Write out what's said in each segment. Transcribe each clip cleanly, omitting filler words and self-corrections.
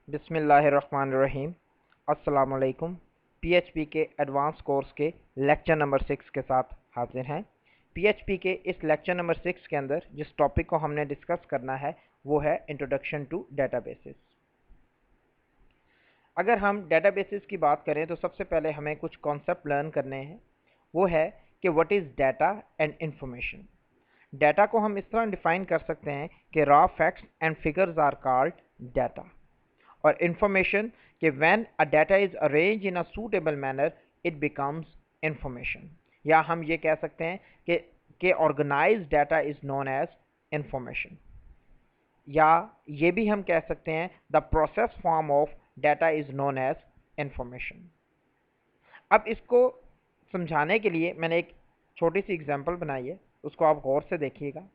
बिस्मिल्लाहिर्रहमानिर्रहीम। अस्सलामुअलैकुम। पीएचपी के एडवांस कोर्स के लेक्चर नंबर 6 के साथ हाजिर हैं। पीएचपी के इस लेक्चर नंबर 6 के अंदर जिस टॉपिक को हमने डिस्कस करना है वो है इंट्रोडक्शन टू डेटाबेसेस। अगर हम डेटाबेसेस की बात करें तो सबसे पहले हमें कुछ कॉन्सेप्ट लर्न करने हैं। वो है कि what is data and information. Data को हम इस तरह डिफाइन कर सकते हैं कि raw facts and figures are called data, और information कि when a data is arranged in a suitable manner it becomes information, या हम ये कह सकते हैं कि organized data is known as information, या ये भी हम कह सकते हैं the process form of data is known as information। अब इसको समझाने के लिए मैंने एक छोटी सी एग्जांपल बनाई है, उसको आप गौर से देखिएगा।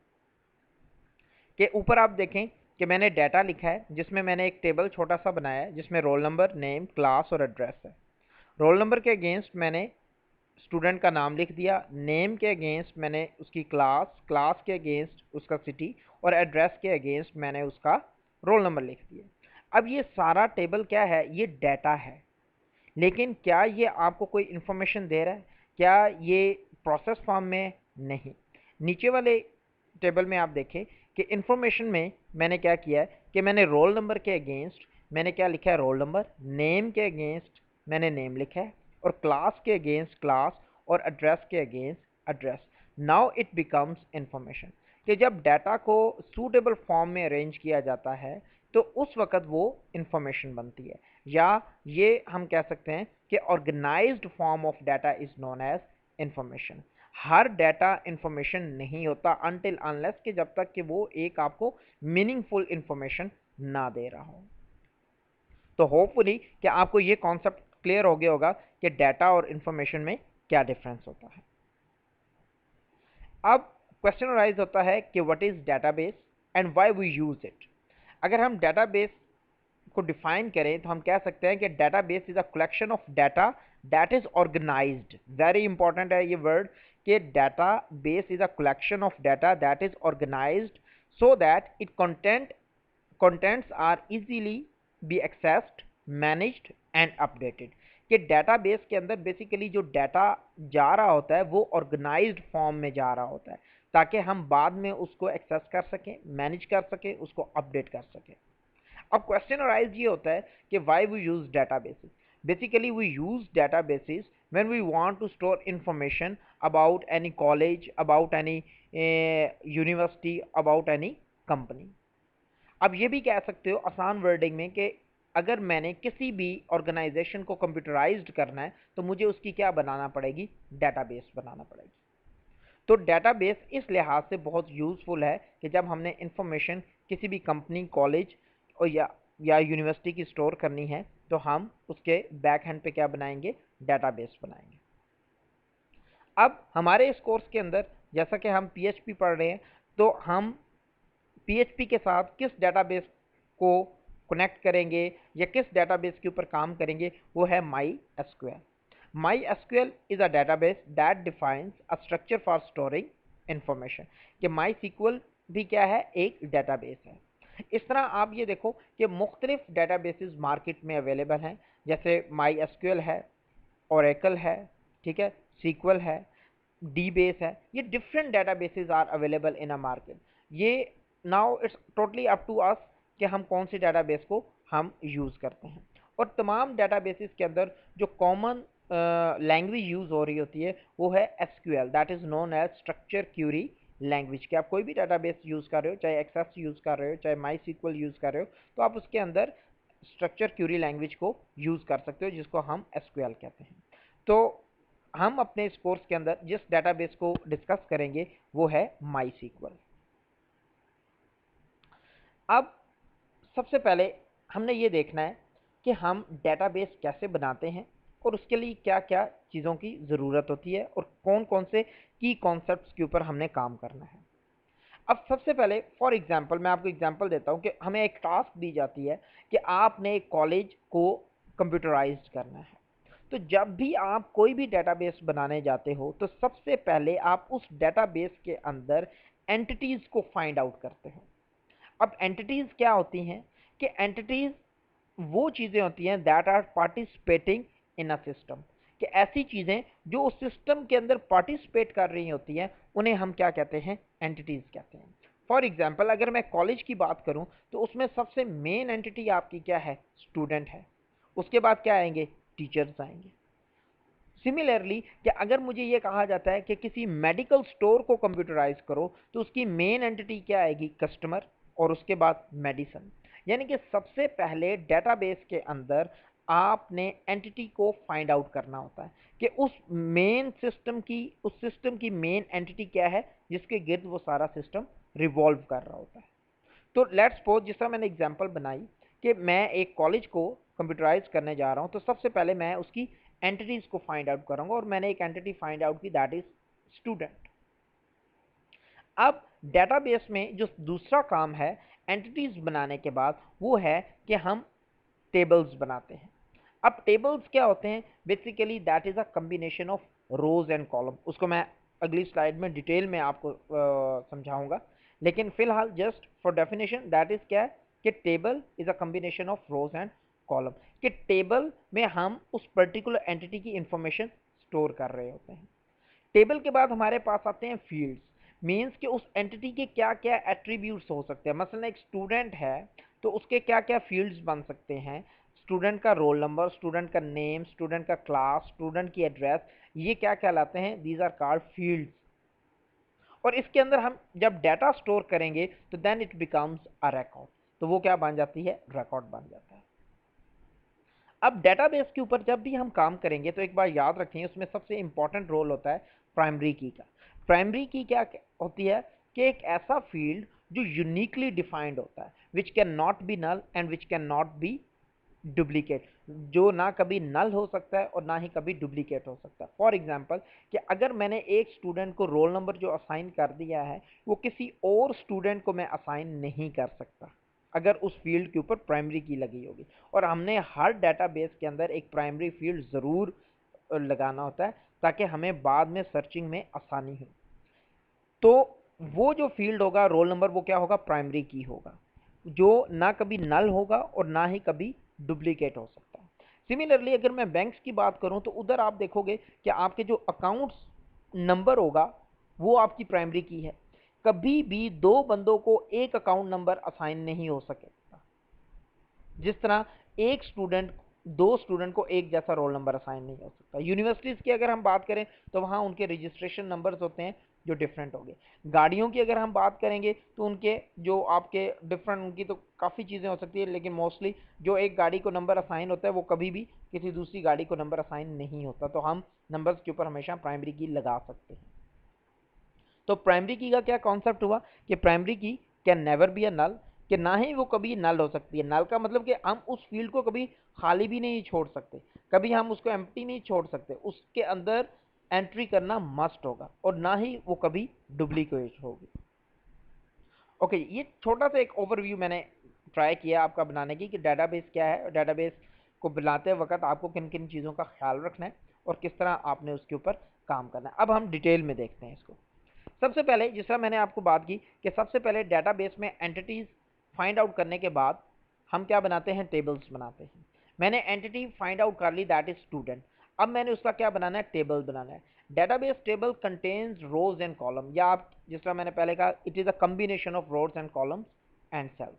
कि ऊपर आप देखें कि मैंने डाटा लिखा है जिसमें मैंने एक टेबल छोटा सा बनाया है जिसमें रोल नंबर, नेम, क्लास और एड्रेस है। रोल नंबर के अगेंस्ट मैंने स्टूडेंट का नाम लिख दिया, नेम के अगेंस्ट मैंने उसकी क्लास, क्लास के अगेंस्ट उसका सिटी और एड्रेस के अगेंस्ट मैंने उसका रोल नंबर लिख दिया। अब ये सारा टेबल क्या है? ये डाटा है। लेकिन क्या ये आपको कोई इन्फॉर्मेशन दे रहा है? क्या ये प्रोसेस फॉर्म में? नहीं। नीचे वाले टेबल में आप देखें कि इन्फॉर्मेशन में मैंने क्या किया है कि मैंने रोल नंबर के अगेंस्ट मैंने क्या लिखा है? Roll number. नेम के अगेंस्ट मैंने नेम लिखा है, और क्लास के अगेंस्ट क्लास, और एड्रेस के against address. Now it becomes information. कि जब डाटा को सूटेबल फॉर्म में अरेंज किया जाता है तो उस वक्त वो इंफॉर्मेशन बनती है, या ये हम कह सकते हैं कि organized form of data is known as information. हर डाटा इंफॉर्मेशन नहीं होता अनटिल अनलेस कि जब तक कि वो एक आपको मीनिंगफुल इंफॉर्मेशन ना दे रहा हो। तो होपफुली कि आपको ये कॉन्सेप्ट क्लियर हो गया होगा कि डाटा और इंफॉर्मेशन में क्या डिफरेंस होता है। अब क्वेश्चन राइज होता है कि what is database and why we use it. अगर हम डेटाबेस को डिफाइन करें तो हम कह सकते हैं कि database is a collection of data that is organized. Very important है ये वर्ड कि data base is a collection of data that is organized so that it contents are easily be accessed, managed and updated। कि database के अंदर basically जो data जा रहा होता है वो ऑर्गेनाइज्ड फॉर्म में जा रहा होता है ताकि हम बाद में उसको एक्सेस कर सकें, मैनेज कर सकें, उसको अपडेट कर सकें। अब क्वेश्चन अराइज ये होता है कि why we use databases. Basically we use databases when we want to store information about any college, about any university, about any company. अब ये भी कह सकते हो आसान वर्डिंग में कि अगर मैंने किसी भी ऑर्गेनाइजेशन को कंप्यूटराइज्ड करना है तो मुझे उसकी क्या बनाना पड़ेगी? डेटाबेस बनाना पड़ेगी। तो डेटाबेस इस लिहाज से बहुत यूज़फुल है कि जब हमने इंफॉर्मेशन किसी भी कंपनी, कॉलेज और या यूनिवर्सिटी की स्टोर करनी है तो हम उसके बैक हैंड पे क्या बनाएंगे? डेटाबेस बनाएंगे। अब हमारे इस कोर्स के अंदर जैसा कि हम पीएचपी पढ़ रहे हैं तो हम पीएचपी के साथ किस डेटाबेस को कनेक्ट करेंगे या किस डेटाबेस के ऊपर काम करेंगे? वो है my SQL. My SQL is a database that defines a structure for storing information. कि माई सीक्वल भी क्या है? एक डेटाबेस है। इस तरह आप ये देखो कि मुख्तलिफ डेटाबेसेस मार्केट में अवेलेबल हैं, जैसे माई एसक्यूएल है, ओरेकल है, ठीक है, सीक्वल है, डी बेस है। ये different databases are available in a market. ये now it's totally up to us कि हम कौन सी डेटाबेस को हम यूज़ करते हैं। और तमाम डेटाबेसेस के अंदर जो कॉमन लैंग्वेज यूज़ हो रही होती है वो है SQL, that is known as structure query language. कि आप कोई भी डेटाबेस यूज़ कर रहे हो, चाहे एक्सेस यूज़ कर रहे हो, चाहे माई सीक्वल यूज़ कर रहे हो, तो आप उसके अंदर स्ट्रक्चर क्यूरी लैंग्वेज को यूज़ कर सकते हो जिसको हम एसक्यूएल कहते हैं। तो हम अपने इस कोर्स के अंदर जिस डेटाबेस को डिस्कस करेंगे वो है माई सीक्वल। अब सबसे पहले हमने ये देखना है कि हम डेटाबेस कैसे बनाते हैं और उसके लिए क्या क्या चीज़ों की ज़रूरत होती है और कौन कौन से की कॉन्सेप्ट्स के ऊपर हमने काम करना है। अब सबसे पहले फॉर एग्जांपल मैं आपको एग्जांपल देता हूँ कि हमें एक टास्क दी जाती है कि आपने एक कॉलेज को कंप्यूटराइज्ड करना है। तो जब भी आप कोई भी डेटाबेस बनाने जाते हो तो सबसे पहले आप उस डेटाबेस के अंदर एंटिटीज़ को फाइंड आउट करते हो। अब एंटिटीज़ क्या होती हैं? कि एंटिटीज़ वो चीज़ें होती हैं that are participating in a system, कि ऐसी चीज़ें जो उस सिस्टम के अंदर पार्टिसिपेट कर रही होती हैं उन्हें हम क्या कहते हैं, एंटिटीज़ कहते हैं। फॉर एग्जाम्पल अगर मैं कॉलेज की बात करूं तो उसमें सबसे मेन एंटिटी आपकी क्या है, स्टूडेंट है। उसके बाद क्या आएंगे, टीचर्स आएंगे। सिमिलरली कि अगर मुझे ये कहा जाता है कि किसी मेडिकल स्टोर को कंप्यूटराइज करो तो उसकी मेन एंटिटी क्या आएगी, कस्टमर, और उसके बाद मेडिसिन। यानी कि सबसे पहले डेटाबेस के अंदर आपने एंटिटी को फाइंड आउट करना होता है कि उस सिस्टम की मेन एंटिटी क्या है जिसके गिर्द वो सारा सिस्टम रिवॉल्व कर रहा होता है। तो लेट्स सपोज जिस तरह मैंने एग्जांपल बनाई कि मैं एक कॉलेज को कंप्यूटराइज करने जा रहा हूं, तो सबसे पहले मैं उसकी एंटिटीज को फाइंड आउट करूंगा, और मैंने एक एंटिटी फाइंड आउट की, दैट इज स्टूडेंट। अब डेटाबेस में जो दूसरा काम है एंटिटीज बनाने के बाद, वो है कि हम टेबल्स बनाते हैं। अब टेबल्स क्या होते हैं, basically that is a combination of rows and column. उसको मैं अगली स्लाइड में डिटेल में आपको समझाऊंगा, लेकिन फिलहाल just for definition that is क्या है कि table is a combination of rows and column, कि टेबल में हम उस पर्टिकुलर एंटिटी की इंफॉर्मेशन स्टोर कर रहे होते हैं। टेबल के बाद हमारे पास आते हैं फील्ड्स, मीन्स कि उस एंटिटी के क्या क्या एट्रीब्यूट्स हो सकते हैं। मसलन एक स्टूडेंट है तो उसके क्या क्या फील्ड्स बन सकते हैं, स्टूडेंट का रोल नंबर, स्टूडेंट का नेम, स्टूडेंट का क्लास, स्टूडेंट की एड्रेस, ये क्या कहलाते हैं, दीज आर कॉल्ड फील्ड्स। और इसके अंदर हम जब डाटा स्टोर करेंगे तो then it becomes a record, तो वो क्या बन जाती है, रिकॉर्ड बन जाता है। अब डेटाबेस के ऊपर जब भी हम काम करेंगे तो एक बार याद रखें, उसमें सबसे इंपॉर्टेंट रोल होता है प्राइमरी की का। प्राइमरी की क्या होती है कि एक ऐसा फील्ड जो यूनिकली डिफाइंड होता है, which can not be null and which can not be duplicate, जो ना कभी नल हो सकता है और ना ही कभी डुप्लीकेट हो सकता है। फॉर एग्जांपल कि अगर मैंने एक स्टूडेंट को रोल नंबर जो असाइन कर दिया है, वो किसी और स्टूडेंट को मैं असाइन नहीं कर सकता अगर उस फील्ड के ऊपर प्राइमरी की लगी होगी। और हमने हर डेटाबेस के अंदर एक प्राइमरी फील्ड ज़रूर लगाना होता है ताकि हमें बाद में सर्चिंग में आसानी हो। तो वो जो फील्ड होगा रोल नंबर, वो क्या होगा, प्राइमरी की होगा, जो ना कभी नल होगा और ना ही कभी डुप्लीकेट हो सकता है। सिमिलरली अगर मैं बैंक्स की बात करूं तो उधर आप देखोगे कि आपके जो अकाउंट्स नंबर होगा वो आपकी प्राइमरी की है। कभी भी दो बंदों को एक अकाउंट नंबर असाइन नहीं हो सकेगा, जिस तरह एक स्टूडेंट दो स्टूडेंट को एक जैसा रोल नंबर असाइन नहीं हो सकता। यूनिवर्सिटीज़ की अगर हम बात करें तो वहाँ उनके रजिस्ट्रेशन नंबर्स होते हैं जो डिफरेंट होंगे। गाड़ियों की अगर हम बात करेंगे तो उनके जो आपके डिफरेंट, उनकी तो काफ़ी चीज़ें हो सकती है, लेकिन मोस्टली जो एक गाड़ी को नंबर असाइन होता है वो कभी भी किसी दूसरी गाड़ी को नंबर असाइन नहीं होता, तो हम नंबर्स के ऊपर हमेशा प्राइमरी की लगा सकते हैं। तो प्राइमरी की का क्या कॉन्सेप्ट हुआ कि प्राइमरी की कैन नेवर बी अ नल, कि ना ही वो कभी नल हो सकती है। नल का मतलब कि हम उस फील्ड को कभी खाली भी नहीं छोड़ सकते, कभी हम उसको एम्प्टी नहीं छोड़ सकते, उसके अंदर एंट्री करना मस्ट होगा, और ना ही वो कभी डुप्लीकेट होगी। ओके, ये छोटा सा एक ओवरव्यू मैंने ट्राई किया आपका बनाने की कि डेटाबेस क्या है, डेटाबेस को बनाते वक्त आपको किन किन चीज़ों का ख्याल रखना है और किस तरह आपने उसके ऊपर काम करना है। अब हम डिटेल में देखते हैं इसको। सबसे पहले जिस तरह मैंने आपको बात की कि सबसे पहले डेटाबेस में एंटिटीज फाइंड आउट करने के बाद हम क्या बनाते हैं, टेबल्स बनाते हैं। मैंने एंटिटी फाइंड आउट कर ली, दैट इज स्टूडेंट। अब मैंने उसका क्या बनाना है, टेबल बनाना है। Database table contains rows and column, या आप जिस तरह मैंने पहले कहा, it is a combination of rows and columns and cells.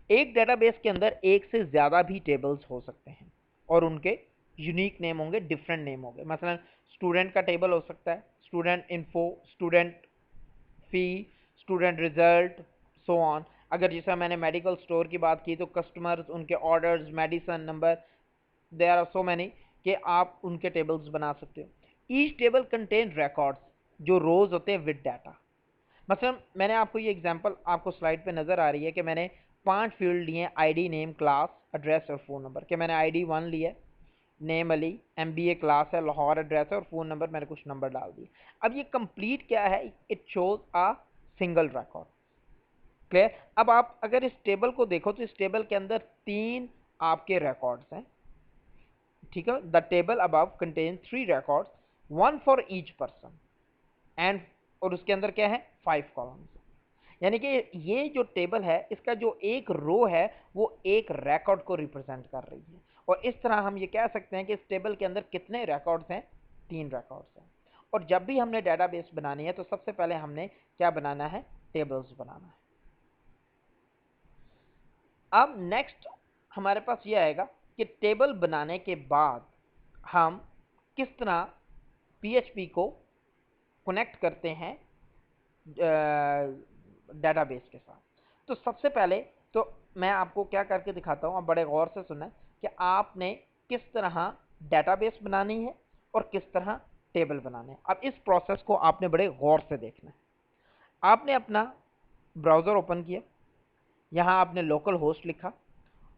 एक डेटाबेस के अंदर एक से ज़्यादा भी टेबल्स हो सकते हैं और उनके यूनिक नेम होंगे, डिफरेंट नेम होंगे। मसलन स्टूडेंट का टेबल हो सकता है, student info, student fee, student result, so on. अगर जैसा मैंने मेडिकल स्टोर की बात की तो कस्टमर्स, उनके orders, medicine number, there are so many कि आप उनके टेबल्स बना सकते हो। ईच टेबल कंटेन रिकॉर्ड्स जो रोज होते हैं विद डाटा। मसलन मैंने आपको ये एग्जांपल आपको स्लाइड पे नज़र आ रही है कि मैंने 5 फील्ड लिए, आईडी, नेम, क्लास, एड्रेस और फ़ोन नंबर। कि मैंने आईडी 1 लिया, नेम अली, एमबीए क्लास है, लाहौर एड्रेस है, और फ़ोन नंबर मैंने कुछ नंबर डाल दिए। अब ये कंप्लीट क्या है, it shows a single record. Clear. अब आप अगर इस टेबल को देखो तो इस टेबल के अंदर 3 आपके रिकॉर्ड्स हैं, ठीक है। The table above contain 3 records, 1 for each person and, और उसके अंदर क्या है, 5 कॉलम्स। यानी कि ये जो टेबल है इसका जो एक रो है वो एक रिकॉर्ड को रिप्रेजेंट कर रही है। और इस तरह हम ये कह सकते हैं कि इस टेबल के अंदर कितने रिकॉर्ड्स हैं, 3 रिकॉर्ड्स हैं। और जब भी हमने डेटाबेस बनानी है तो सबसे पहले हमने क्या बनाना है, टेबल्स बनाना है। अब नेक्स्ट हमारे पास ये आएगा कि टेबल बनाने के बाद हम किस तरह पीएचपी को कनेक्ट करते हैं डेटाबेस के साथ। तो सबसे पहले तो मैं आपको क्या करके दिखाता हूँ, आप बड़े गौर से सुनना कि आपने किस तरह डेटाबेस बनानी है और किस तरह टेबल बनाने हैं। अब इस प्रोसेस को आपने बड़े गौर से देखना है। आपने अपना ब्राउज़र ओपन किया, यहाँ आपने लोकल होस्ट लिखा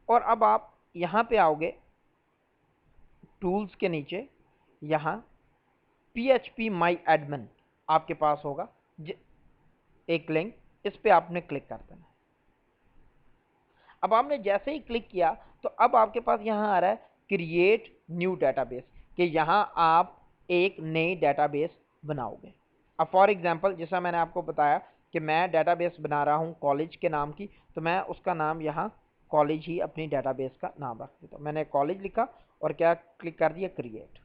और अब आप यहाँ पे आओगे टूल्स के नीचे, यहाँ PHP माई एडमिन आपके पास होगा, एक लिंक, इस पे आपने क्लिक कर देना है। अब आपने जैसे ही क्लिक किया तो अब आपके पास यहाँ आ रहा है क्रिएट न्यू डेटाबेस, कि यहाँ आप एक नई डेटाबेस बनाओगे। अब फॉर एग्जांपल जैसा मैंने आपको बताया कि मैं डेटाबेस बना रहा हूँ कॉलेज के नाम की, तो मैं उसका नाम यहाँ कॉलेज ही अपनी डेटाबेस का नाम रख देता हूँ। मैंने कॉलेज लिखा और क्या क्लिक कर दिया, क्रिएट।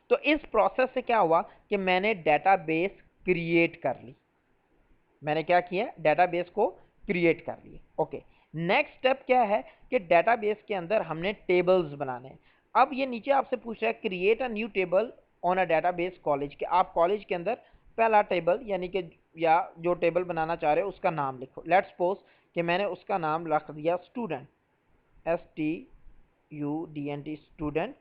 तो इस प्रोसेस से क्या हुआ कि मैंने डेटाबेस क्रिएट कर ली। मैंने क्या किया, डेटाबेस को क्रिएट कर लिए। ओके, नेक्स्ट स्टेप क्या है कि डेटाबेस के अंदर हमने टेबल्स बनाने हैं। अब ये नीचे आपसे पूछ रहा है create a new table on a database college, के आप कॉलेज के अंदर पहला टेबल यानी कि या जो टेबल बनाना चाह रहे हो उसका नाम लिखो। लेट्स सपोज कि मैंने उसका नाम रख दिया स्टूडेंट, STUDENT, स्टूडेंट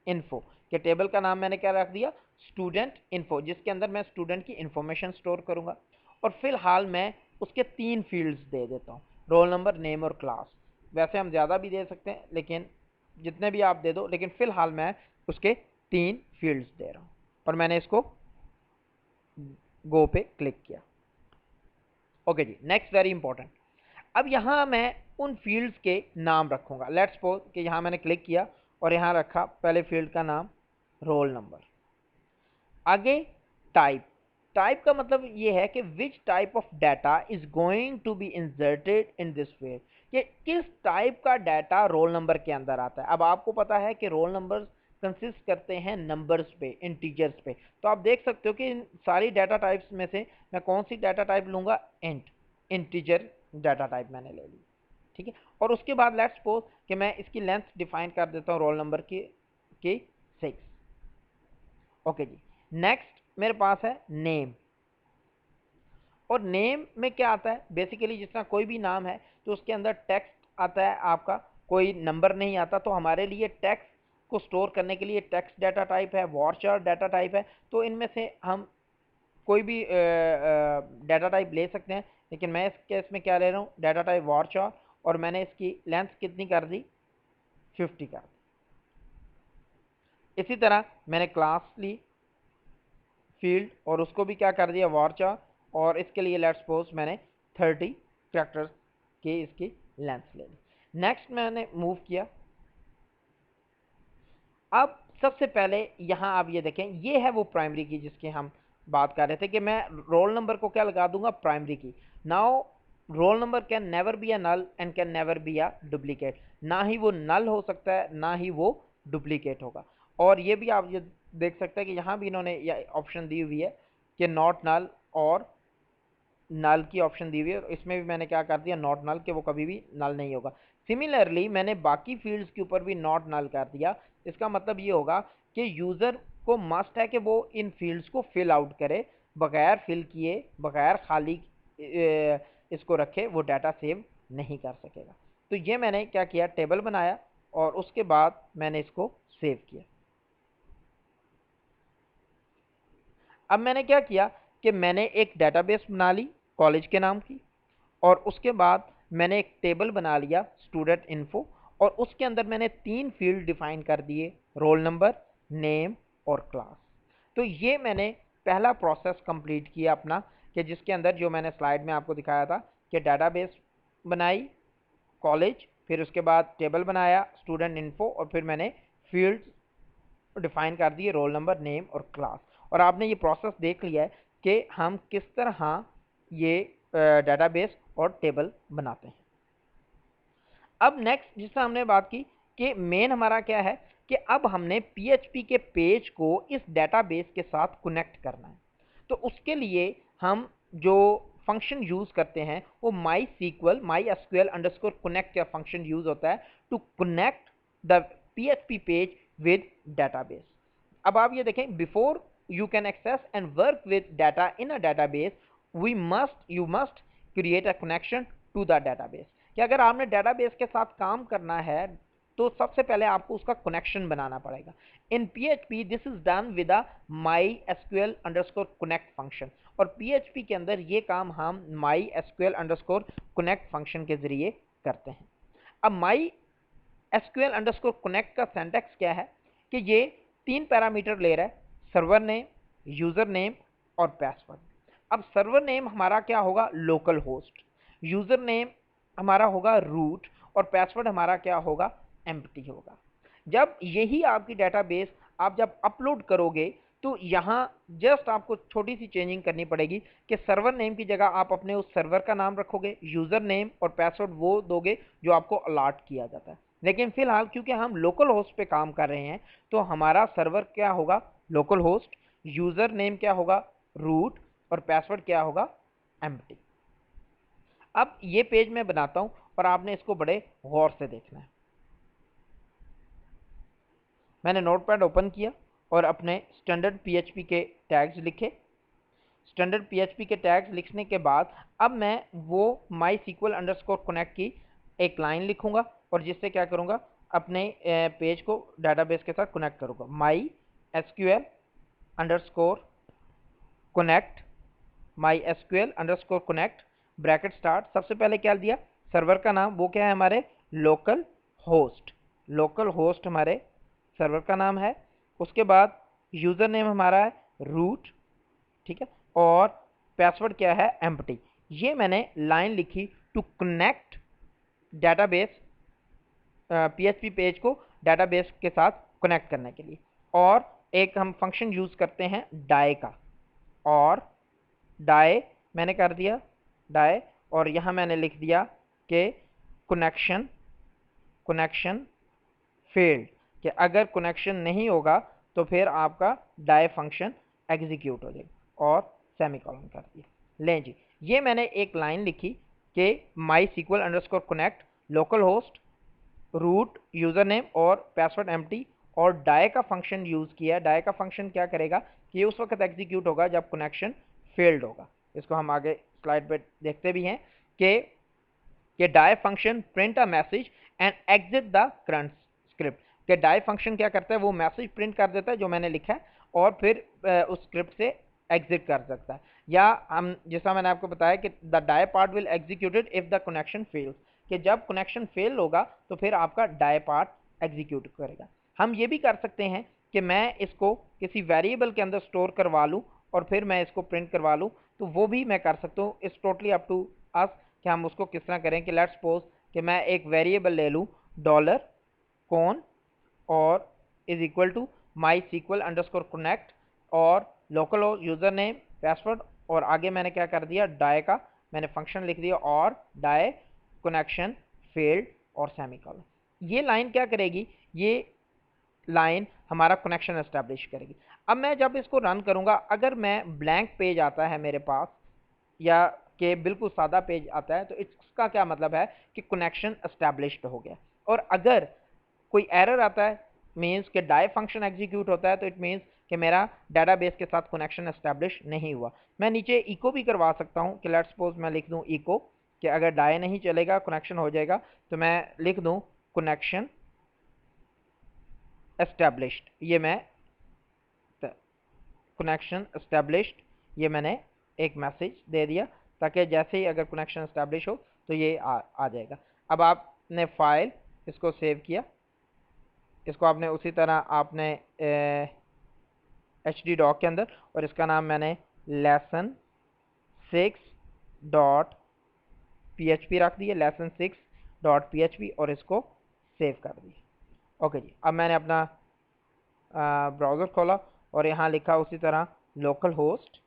इन्फो, के टेबल का नाम मैंने क्या रख दिया, स्टूडेंट इन्फो, जिसके अंदर मैं स्टूडेंट की इंफॉर्मेशन स्टोर करूंगा। और फिलहाल मैं उसके 3 फील्ड्स दे देता हूँ, रोल नंबर, नेम और क्लास। वैसे हम ज़्यादा भी दे सकते हैं लेकिन जितने भी आप दे दो, लेकिन फिलहाल मैं उसके 3 फील्ड्स दे रहा हूँ। और मैंने इसको गो पे क्लिक किया। ओके जी, नेक्स्ट वेरी इंपॉर्टेंट, अब यहाँ मैं उन फील्ड्स के नाम रखूँगा। लेट्स सपोज कि यहाँ मैंने क्लिक किया और यहाँ रखा पहले फील्ड का नाम रोल नंबर। आगे टाइप, टाइप का मतलब ये है कि which type of data is going to be inserted in this field, कि किस टाइप का डाटा रोल नंबर के अंदर आता है। अब आपको पता है कि रोल नंबर्स कंसिस्ट करते हैं नंबर्स पे, इंटीजर्स पे। तो आप देख सकते हो कि इन सारी डाटा टाइप्स में से मैं कौन सी डाटा टाइप लूँगा, इंटीजर डाटा टाइप मैंने ले ली। ठीक है, और उसके बाद लेट्स सपोज कि मैं इसकी लेंथ डिफाइन कर देता हूँ रोल नंबर की 6। ओके जी, नेक्स्ट मेरे पास है नेम। और नेम में क्या आता है, बेसिकली जिस तरह कोई भी नाम है तो उसके अंदर टेक्स्ट आता है आपका, कोई नंबर नहीं आता। तो हमारे लिए टेक्स्ट को स्टोर करने के लिए टेक्स्ट डाटा टाइप है, वारचार डाटा टाइप है। तो इनमें से हम कोई भी डाटा टाइप ले सकते हैं, लेकिन मैं इस केस में क्या ले रहा हूँ, डाटा टाइप वारचार। और मैंने इसकी लेंथ कितनी कर दी, 50 कर दी। इसी तरह मैंने क्लास ली फील्ड और उसको भी क्या कर दिया, वारचार। और इसके लिए लेट्स सपोज मैंने 30 कैरेक्टर्स की इसकी लेंथ ले ली। नेक्स्ट मैंने मूव किया। अब सबसे पहले यहाँ आप ये देखें, ये है वो प्राइमरी की जिसकी हम बात कर रहे थे कि मैं रोल नंबर को क्या लगा दूंगा, primary key. Now roll number can never be a null and can never be a duplicate, ना ही वो नल हो सकता है ना ही वो डुप्लीकेट होगा। और ये भी आप ये देख सकते हैं कि यहाँ भी इन्होंने ये ऑप्शन दी हुई है कि नॉट नल और नल की ऑप्शन दी हुई है। इसमें भी मैंने क्या कर दिया, नॉट नल, के वो कभी भी नल नहीं होगा। सिमिलरली मैंने बाकी फील्ड्स के ऊपर भी नॉट नल कर दिया। इसका मतलब ये होगा कि यूज़र को मस्ट है कि वो इन फील्ड्स को फिल आउट करे, बगैर फिल किए, बगैर खाली इसको रखे वो डाटा सेव नहीं कर सकेगा। तो ये मैंने क्या किया, टेबल बनाया और उसके बाद मैंने इसको सेव किया। अब मैंने क्या किया कि मैंने एक डेटाबेस बना ली कॉलेज के नाम की, और उसके बाद मैंने एक टेबल बना लिया स्टूडेंट इन्फो, और उसके अंदर मैंने 3 फील्ड डिफाइन कर दिए, रोल नंबर, नेम और क्लास। तो ये मैंने पहला प्रोसेस कंप्लीट किया अपना, कि जिसके अंदर जो मैंने स्लाइड में आपको दिखाया था कि डेटाबेस बनाई कॉलेज, फिर उसके बाद टेबल बनाया स्टूडेंट इन्फो, और फिर मैंने फील्ड्स डिफाइन कर दिए, रोल नंबर, नेम और क्लास। और आपने ये प्रोसेस देख लिया है कि हम किस तरह ये डेटाबेस और टेबल बनाते हैं। अब नेक्स्ट जिसमें हमने बात की कि मेन हमारा क्या है कि अब हमने पीएचपी के पेज को इस डेटाबेस के साथ कनेक्ट करना है। तो उसके लिए हम जो फंक्शन यूज करते हैं वो MySQL my SQL underscore connect का फंक्शन यूज होता है to connect the PHP page with database. अब आप ये देखें, before you can access and work with data in a database, you must create a connection to the database। कि अगर आपने डेटाबेस के साथ काम करना है तो सबसे पहले आपको उसका कनेक्शन बनाना पड़ेगा। इन PHP this is done with a my SQL underscore connect function, और PHP के अंदर ये काम हम my SQL underscore connect function के जरिए करते हैं। अब माई एसक्यूएल अंडरस्कोर कनेक्ट का सिंटैक्स क्या है कि ये 3 पैरामीटर ले रहा है, सर्वर नेम, यूजर नेम और पासवर्ड। अब सर्वर नेम हमारा क्या होगा, लोकल होस्ट, यूजर नेम हमारा होगा रूट और पासवर्ड हमारा क्या होगा, एम्प्टी होगा। जब यही आपकी डेटाबेस आप जब अपलोड करोगे तो यहाँ जस्ट आपको छोटी सी चेंजिंग करनी पड़ेगी कि सर्वर नेम की जगह आप अपने उस सर्वर का नाम रखोगे, यूजर नेम और पासवर्ड वो दोगे जो आपको अलॉट किया जाता है। लेकिन फिलहाल क्योंकि हम लोकल होस्ट पे काम कर रहे हैं तो हमारा सर्वर क्या होगा, लोकल होस्ट, यूजर नेम क्या होगा, रूट और पासवर्ड क्या होगा, एम्प्टी। अब ये पेज मैं बनाता हूं और आपने इसको बड़े गौर से देखना है। मैंने नोटपैड ओपन किया और अपने स्टैंडर्ड पीएचपी के टैग्स लिखे। स्टैंडर्ड पीएचपी के टैग्स लिखने के बाद अब मैं वो माई सीक्वल अंडरस्कोर कनेक्ट की एक लाइन लिखूंगा और जिससे क्या करूंगा, अपने पेज को डेटाबेस के साथ कनेक्ट करूंगा। My SQL underscore connect, my SQL underscore connect bracket start. सबसे पहले क्या दिया, सर्वर का नाम, वो क्या है हमारे लोकल होस्ट, लोकल होस्ट हमारे सर्वर का नाम है। उसके बाद यूज़र नेम हमारा है रूट, ठीक है, और पासवर्ड क्या है, एम्प्टी। ये मैंने लाइन लिखी to connect database, PHP page को डेटाबेस के साथ कनेक्ट करने के लिए। और एक हम फंक्शन यूज़ करते हैं डाई का, और डाई मैंने कर दिया डाई, और यहाँ मैंने लिख दिया कि कनेक्शन फेल्ड, कि अगर कनेक्शन नहीं होगा तो फिर आपका डाई फंक्शन एग्जीक्यूट हो जाएगा, और सेमीकोलन कर दिया। लें जी, ये मैंने एक लाइन लिखी कि माई sequel underscore connect localhost root username और पासवर्ड एम्प्टी, और डाई का फंक्शन यूज़ किया। डाई का फंक्शन क्या करेगा कि उस वक्त एग्जीक्यूट होगा जब कनेक्शन फेल्ड होगा। इसको हम आगे स्लाइड पे देखते भी हैं कि die function print a message and exit the current script, कि डाई फंक्शन क्या करता है, वो मैसेज प्रिंट कर देता है जो मैंने लिखा है और फिर उस स्क्रिप्ट से एग्जिट कर सकता है। या हम जैसा मैंने आपको बताया कि the die part will executed if the connection fails, कि जब कनेक्शन फेल होगा तो फिर आपका डाई पार्ट एग्जीक्यूट करेगा। हम ये भी कर सकते हैं कि मैं इसको किसी वेरिएबल के अंदर स्टोर करवा लूँ और फिर मैं इसको प्रिंट करवा लूँ, तो वो भी मैं कर सकता हूँ। It's totally up to us कि हम उसको किस तरह करें। कि लेट्स सपोज कि मैं एक वेरिएबल ले लूँ डॉलर कौन और is equal to my sequel underscore connect और लोकल यूज़र नेम पासवर्ड, और आगे मैंने क्या कर दिया, डाई का मैंने फंक्शन लिख दिया और डाई कनेक्शन फेल्ड और सेमीकोलन। ये लाइन क्या करेगी, ये लाइन हमारा कनेक्शन एस्टेब्लिश करेगी। अब मैं जब इसको रन करूंगा, अगर मैं ब्लैंक पेज आता है मेरे पास या कि बिल्कुल सादा पेज आता है, तो इसका क्या मतलब है कि कनेक्शन एस्टेब्लिश्ड हो गया। और अगर कोई एरर आता है मीन्स कि डाई फंक्शन एग्जीक्यूट होता है, तो इट मीन्स कि मेरा डाटाबेस के साथ कनेक्शन एस्टेब्लिश नहीं हुआ। मैं नीचे इको भी करवा सकता हूँ कि लेट्स सपोज मैं लिख दूँ इको कि अगर डाई नहीं चलेगा कनेक्शन हो जाएगा, तो मैं लिख दूँ कनेक्शन एस्टेब्लिश्ड। ये मैं कनेक्शन एस्टेब्लिश्ड, ये मैंने एक मैसेज दे दिया ताकि जैसे ही अगर कनेक्शन एस्टेब्लिश हो तो ये आ जाएगा। अब आपने फाइल इसको सेव किया, इसको आपने उसी तरह आपने HD डॉक के अंदर, और इसका नाम मैंने lesson6.php रख दिया, lesson6.php, और इसको सेव कर दिया। ओके जी, अब मैंने अपना ब्राउज़र खोला और यहाँ लिखा उसी तरह लोकल होस्ट,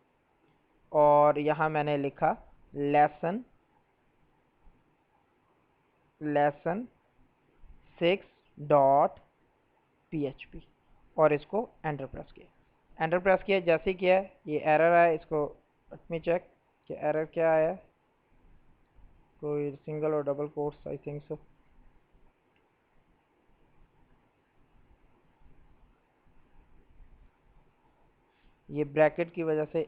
और यहाँ मैंने लिखा लेसन 6.php और इसको एंटर प्रेस किया। एंटर प्रेस किया, जैसे किया है ये एरर आया। इसको लेट मी चेक कि एरर क्या आया, कोई सिंगल और double quotes, I think so. ये ब्रैकेट की वजह से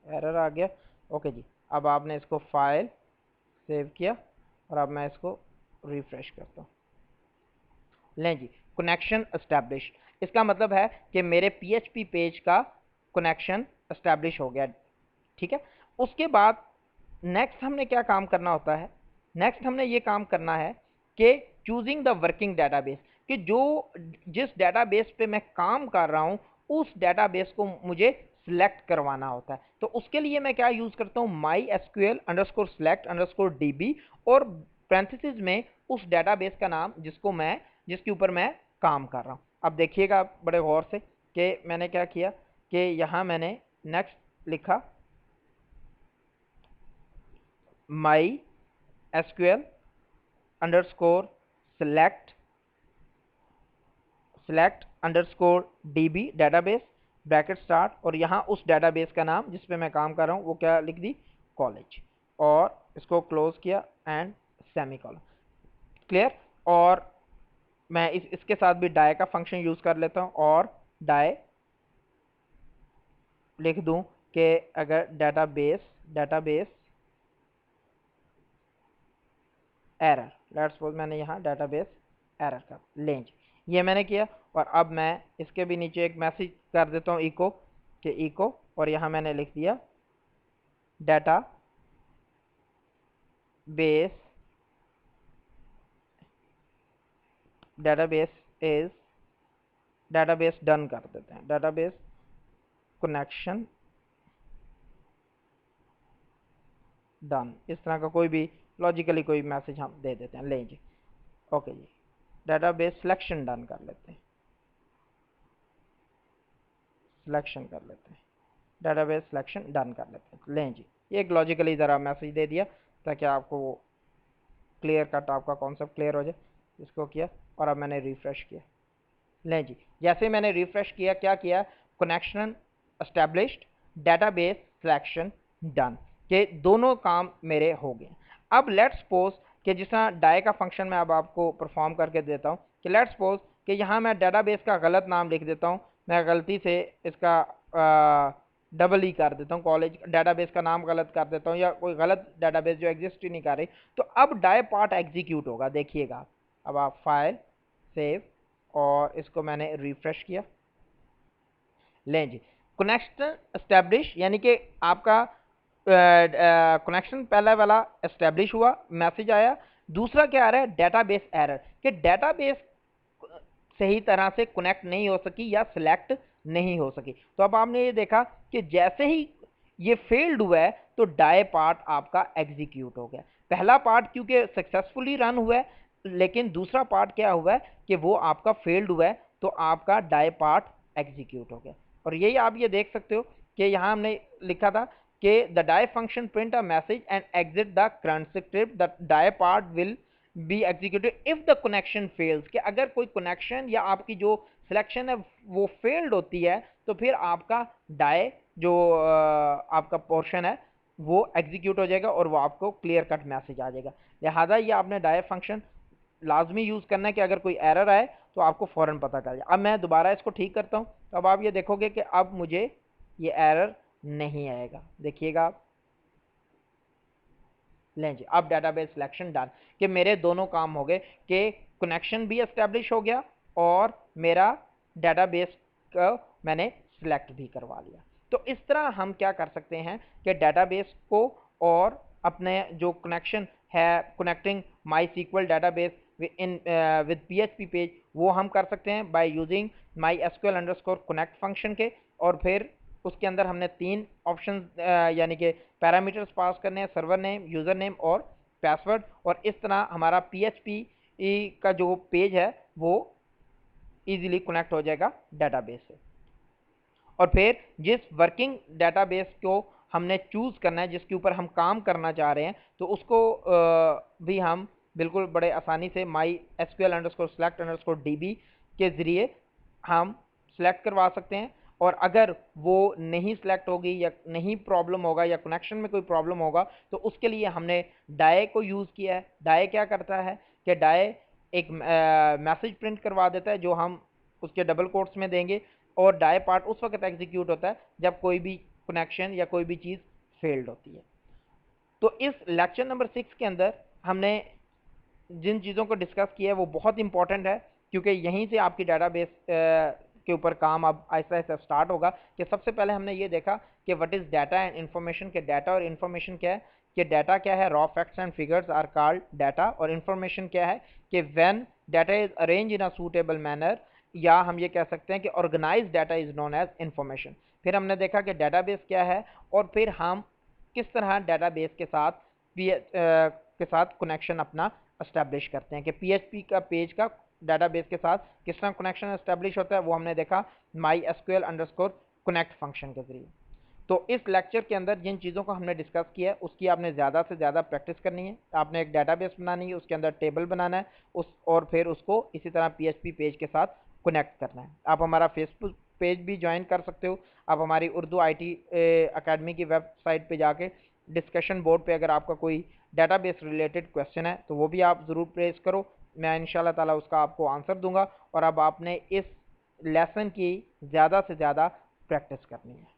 एरर आ गया। ओके जी, अब आपने इसको फाइल सेव किया और अब मैं इसको रिफ्रेश करता हूँ। लें जी, कनेक्शन एस्टैब्लिश। इसका मतलब है कि मेरे पीएचपी पेज का कनेक्शन एस्टैब्लिश हो गया। ठीक है, उसके बाद नेक्स्ट हमने क्या काम करना होता है, नेक्स्ट हमने ये काम करना है कि चूजिंग द वर्किंग डेटाबेस, कि जो जिस डेटाबेस पे मैं काम कर रहा हूँ उस डेटाबेस को मुझे सिलेक्ट करवाना होता है। तो उसके लिए मैं क्या यूज करता हूँ, my SQL underscore select underscore dB और पैरेंथेसिस में उस डेटाबेस का नाम जिसके ऊपर मैं काम कर रहा हूँ। अब देखिएगा बड़े गौर से कि मैंने क्या किया कि यहाँ मैंने नेक्स्ट लिखा my SQL underscore select underscore dB database bracket start, और यहाँ उस डेटाबेस का नाम जिस पे मैं काम कर रहा हूँ वो क्या लिख दी, कॉलेज, और इसको क्लोज किया एंड सेमीकोलन। क्लियर। और मैं इसके साथ भी डाई का फंक्शन यूज कर लेता हूँ और डाई लिख दूं कि अगर डेटाबेस एरर, लेट्स सपोज मैंने यहाँ डेटाबेस एरर कर लेंज, ये मैंने किया। और अब मैं इसके भी नीचे एक मैसेज कर देता हूँ इको कि इको, और यहाँ मैंने लिख दिया data base database is database done कर देते हैं, डेटाबेस कनेक्शन डन। इस तरह का कोई भी लॉजिकली कोई मैसेज हम दे देते हैं लेंज। ओके जी, डेटाबेस सिलेक्शन डन कर लेते हैं, सिलेक्शन कर लेते हैं, डेटाबेस सिलेक्शन डन कर लेते हैं। लें जी, ये एक लॉजिकली ज़रा मैसेज दे दिया ताकि आपको वो क्लियर कट आपका कॉन्सेप्ट क्लियर हो जाए। इसको किया और अब मैंने रिफ्रेश किया। लें जी, जैसे मैंने रिफ्रेश किया, क्या किया, connection established, database selection done, के दोनों काम मेरे हो गए। अब लेट्स सपोज कि जिस तरह डाई का फंक्शन मैं अब आपको परफॉर्म करके देता हूँ कि लेट्स सपोज कि यहाँ मैं डेटाबेस का गलत नाम लिख देता हूँ, मैं गलती से इसका डबल ही कर देता हूँ, कॉलेज डेटाबेस का नाम गलत कर देता हूँ या कोई गलत डेटाबेस जो एग्जिस्ट ही नहीं कर रही, तो अब डाई पार्ट एग्जीक्यूट होगा। देखिएगा, अब आप फाइल सेव और इसको मैंने रिफ्रेश किया। लें जी, कनेक्शन एस्टेब्लिश यानी कि आपका कनेक्शन पहला वाला एस्टेब्लिश हुआ, मैसेज आया। दूसरा क्या आ रहा है, डेटाबेस एरर, कि डेटाबेस सही तरह से कनेक्ट नहीं हो सकी या सिलेक्ट नहीं हो सकी। तो अब आपने ये देखा कि जैसे ही ये फेल्ड हुआ है तो डाई पार्ट आपका एग्जीक्यूट हो गया। पहला पार्ट क्योंकि सक्सेसफुली रन हुआ है, लेकिन दूसरा पार्ट क्या हुआ है कि वो आपका फेल्ड हुआ है, तो आपका डाई पार्ट एग्जीक्यूट हो गया। और यही आप ये देख सकते हो कि यहाँ हमने लिखा था कि the die function print a message and exit the current script, the die part will be executed if the connection fails, कि अगर कोई कनेक्शन या आपकी जो सिलेक्शन है वो फेल्ड होती है तो फिर आपका डाई जो आपका पोर्शन है वो एग्जीक्यूट हो जाएगा और वो आपको क्लियर कट मैसेज आ जाएगा। लिहाजा ये आपने डाई फंक्शन लाजमी यूज़ करना है कि अगर कोई एरर आए तो आपको फ़ौरन पता चल जाए। अब मैं दोबारा इसको ठीक करता हूँ, तो अब आप ये देखोगे कि अब मुझे ये एरर नहीं आएगा। देखिएगा आप, लें जी, अब डेटाबेस सिलेक्शन डन, कि मेरे दोनों काम हो गए कि कनेक्शन भी एस्टेब्लिश हो गया और मेरा डेटाबेस का मैंने सिलेक्ट भी करवा लिया। तो इस तरह हम क्या कर सकते हैं कि डेटाबेस को और अपने जो कनेक्शन है, connecting my sequel database in with PHP page, वो हम कर सकते हैं by using my SQL underscore connect function के। और फिर उसके अंदर हमने तीन ऑप्शन यानी कि पैरामीटर्स पास करने हैं, सर्वर नेम, यूज़र नेम और पासवर्ड, और इस तरह हमारा पीएचपी का जो पेज है वो इजीली कनेक्ट हो जाएगा डेटाबेस से। और फिर जिस वर्किंग डेटाबेस को हमने चूज़ करना है, जिसके ऊपर हम काम करना चाह रहे हैं, तो उसको भी हम बिल्कुल बड़े आसानी से my SQL underscore select underscore dB के ज़रिए हम सेलेक्ट करवा सकते हैं। और अगर वो नहीं सेलेक्ट होगी या नहीं प्रॉब्लम होगा या कनेक्शन में कोई प्रॉब्लम होगा, तो उसके लिए हमने डाई को यूज़ किया है। डाई क्या करता है कि डाई एक मैसेज प्रिंट करवा देता है जो हम उसके डबल कोट्स में देंगे, और डाई पार्ट उस वक्त एग्जीक्यूट होता है जब कोई भी कनेक्शन या कोई भी चीज़ फेल्ड होती है। तो इस लेक्चर नंबर 6 के अंदर हमने जिन चीज़ों को डिस्कस किया है वो बहुत इंपॉर्टेंट है, क्योंकि यहीं से आपकी डाटाबेस के ऊपर काम अब आहिस्ता आहिस्ता स्टार्ट होगा। कि सबसे पहले हमने ये देखा कि what is data and information, के डाटा और इन्फॉर्मेशन क्या है। कि डाटा क्या है, raw facts and figures are called data. और इन्फॉर्मेशन क्या है कि when data is arrange in a suitable manner, या हम ये कह सकते हैं कि organize data is known as information. फिर हमने देखा कि डाटाबेस क्या है, और फिर हम किस तरह डाटाबेस के साथ कनेक्शन अपना इस्टेब्लिश करते हैं। कि पीएचपी का पेज का डाटाबेस के साथ किस तरह कनेक्शन इस्टेब्लिश होता है, वो हमने देखा my SQL underscore connect function के जरिए। तो इस लेक्चर के अंदर जिन चीज़ों को हमने डिस्कस किया है उसकी आपने ज़्यादा से ज़्यादा प्रैक्टिस करनी है। आपने एक डाटाबेस बनानी है, उसके अंदर टेबल बनाना है और फिर उसको इसी तरह पीएचपी पेज के साथ कनेक्ट करना है। आप हमारा फेसबुक पेज भी ज्वाइन कर सकते हो। आप हमारी उर्दू आईटी अकेडमी की वेबसाइट पे जाके डिस्कशन बोर्ड पे अगर आपका कोई डाटाबेस रिलेटेड क्वेश्चन है तो वो भी आप ज़रूर प्रेस करो, मैं इंशाल्लाह ताला उसका आपको आंसर दूंगा। और अब आपने इस लेसन की ज़्यादा से ज़्यादा प्रैक्टिस करनी है।